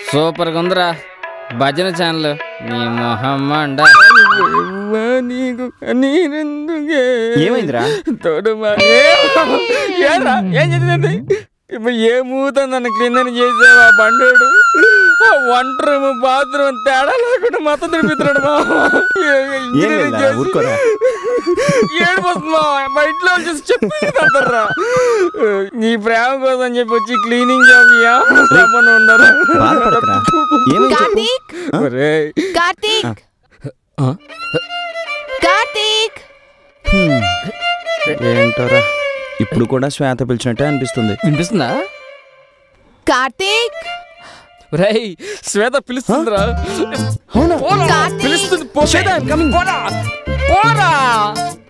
సూపర్గా ఉందిరా భజన ఛానల్. నీ మొహమ్మండ ఏమైందిరా? ఏం జరిగింది? ఇప్పుడు ఏ మూత నన్ను క్లీన్ చేసావా బండోడు? వంట రూమ్ బాత్రూమ్ తేడా లేకుండా మొత్తం తినిపిస్తున్నాడు ఏడిపోతుంది మా ఇంట్లో చూసి చెప్పిరా. నీ ప్రేమ కోసం చెప్పి వచ్చి క్లీనింగ్ జాబ్ రమ్మని ఉన్నారు. ఏంటోరా ఇప్పుడు కూడా శ్వేత పిలిచినట్టే అనిపిస్తుంది. వినిపిస్తుందా? కార్తీక్ రై శ్వేత పిలుస్తుందిరా. పిలుస్తుంది పోరా.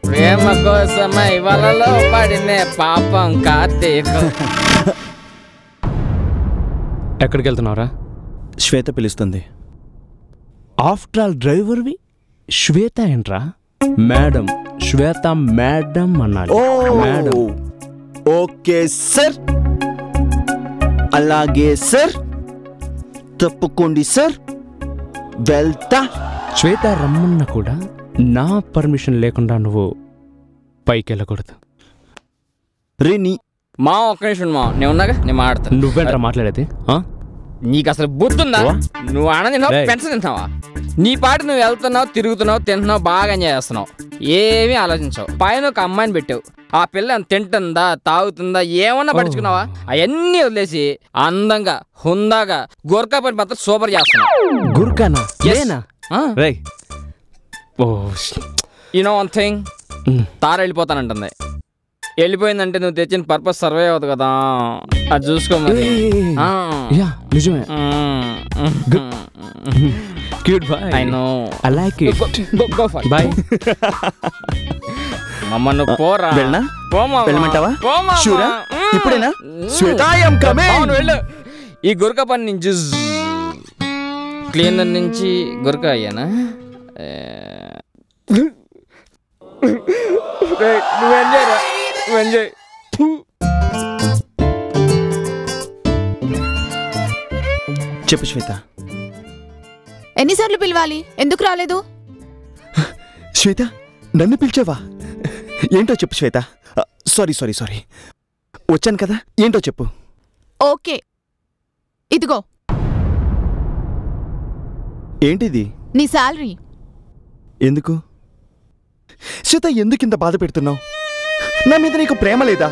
ప్రేమ కోసమై వలలో పడినే పాపం కార్తీక్. ఎక్కడికి వెళ్తున్నావురా? శ్వేత పిలుస్తుంది. ఆఫ్టర్ ఆల్ డ్రైవర్వి శ్వేత ఏంట్రా? మేడం శ్వేత మేడం అన్నాడు. మేడం ఓకే సార్, అలాగే సార్, తప్పుకోండి సార్, వెళ్తా. శ్వేత రమ్మన్నా కూడా నా పర్మిషన్ లేకుండా నువ్వు పైకి వెళ్ళకూడదు. రేని మా ఒక్క నిమిషం మా నేను ఉన్నాగా నేను మాట్లాడతాను. నువ్వేంట్రా మాట్లాడేది? నీకు అసలు బుద్ధుందా? నువ్వు అన్నం తింటావా పెన్షన్ తింటావా? నీ పాటి నువ్వు వెళ్తున్నావు తిరుగుతున్నావు తింటున్నావు బాగా ఎంజాయ్ చేస్తున్నావు, ఏమీ ఆలోచించావు. పైన ఒక అమ్మాయిని పెట్టావు, ఆ పిల్ల తింటుందా తాగుతుందా ఏమన్నా పట్టించుకున్నావా? అవన్నీ వదిలేసి అందంగా హుందాగా గోర్ఖా పని మాత్రం సూపర్ చేస్తున్నావు. గుర్కానా? యు నో వన్ థింగ్, తార వెళ్ళిపోతానంటుంది. వెళ్ళిపోయిందంటే నువ్వు తెచ్చిన పర్పస్ సర్వే అవుతుంది కదా, అది చూసుకో మరి. నిజమే. Cute boy. I know I like it. Go for boy. మమ్మ నువ్వు పోరా. వెళ్ళనా? పోమా వెళ్ళమంటావా? షూరా? ఇప్పుడేనా? Shweta I am coming. వెళ్ళు. ఈ గురక పని నుంచి క్లీనర్ నుంచి గురక అయ్యానా? నువ్వు ఎంజాయ్ రా, నువ్వు ఎంజాయ్. చెప్పు శ్వేత. ఎన్నిసార్లు పిలవాలి? ఎందుకు రాలేదు? శ్వేత నన్ను పిలిచావా? ఏంటో చెప్పు శ్వేత. సారీ సారీ సారీ, వచ్చాను కదా, ఏంటో చెప్పు. ఓకే ఇదిగో. ఏంటిది? నీ శాలరీ. ఎందుకు శ్వేత, ఎందుకు ఇంత బాధ పెడుతున్నావు? నా మీద నీకు ప్రేమ లేదా?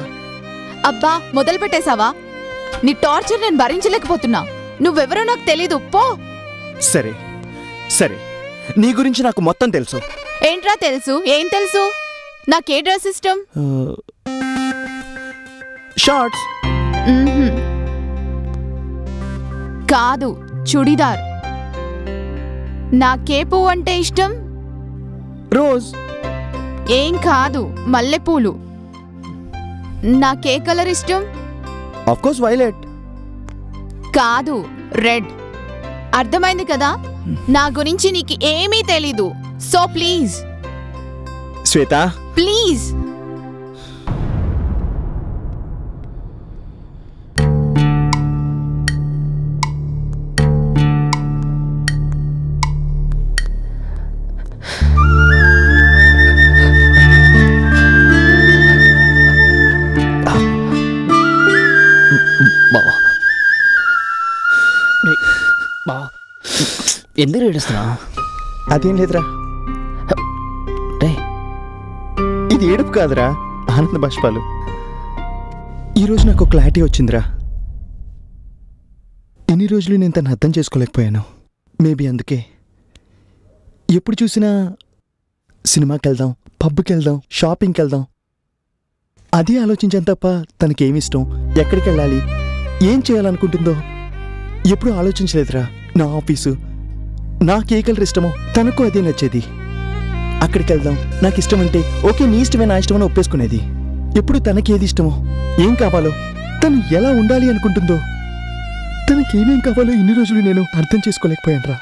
అబ్బా మొదలు పెట్టేశావా? నీ టార్చర్ నేను భరించలేకపోతున్నా. నువ్వెవరో నాకు తెలీదు, పో. సరే సరే, నీ గురించి నాకు మొత్తం తెలుసు. ఏంట్రా తెలుసు? ఏం తెలుసు? నాకే డ్రెస్ ఇష్టం? షార్ట్స్. కాదు, చుడిదార్. నాకే పువ్వు అంటే ఇష్టం? రోజ్. ఏం కాదు, మల్లెపూలు. నాకే కలర్ ఇష్టం? Of course violet. కాదు, రెడ్. అర్థమైంది కదా? నా గురించి నీకు ఏమీ తెలీదు. So please Shweta, please. ఎందుకు ఏడుస్తున్నా? అదేం లేదురా, ఇది ఏడుపు కాదురా, ఆనంద బాష్పాలు. ఈరోజు నాకు క్లారిటీ వచ్చిందిరా. ఇన్ని రోజులు నేను తను అర్థం చేసుకోలేకపోయాను. మేబీ అందుకే ఎప్పుడు చూసినా సినిమాకి వెళ్దాం, పబ్కి వెళ్దాం, షాపింగ్కి వెళ్దాం అదే ఆలోచించాను తప్ప తనకేమిష్టం, ఎక్కడికి వెళ్ళాలి, ఏం చేయాలనుకుంటుందో ఎప్పుడూ ఆలోచించలేదురా. నా ఆఫీసు, నాకే కలర్ ఇష్టమో తనకు అదే నచ్చేది. అక్కడికి వెళ్దాం, నాకు ఇష్టం అంటే ఓకే, నీ ఇష్టమే నా ఇష్టమని ఒప్పేసుకునేది. ఎప్పుడు తనకేది ఇష్టమో, ఏం కావాలో, తను ఎలా ఉండాలి అనుకుంటుందో, తనకేమేం కావాలో ఇన్ని రోజులు నేను అర్థం చేసుకోలేకపోయాను రా.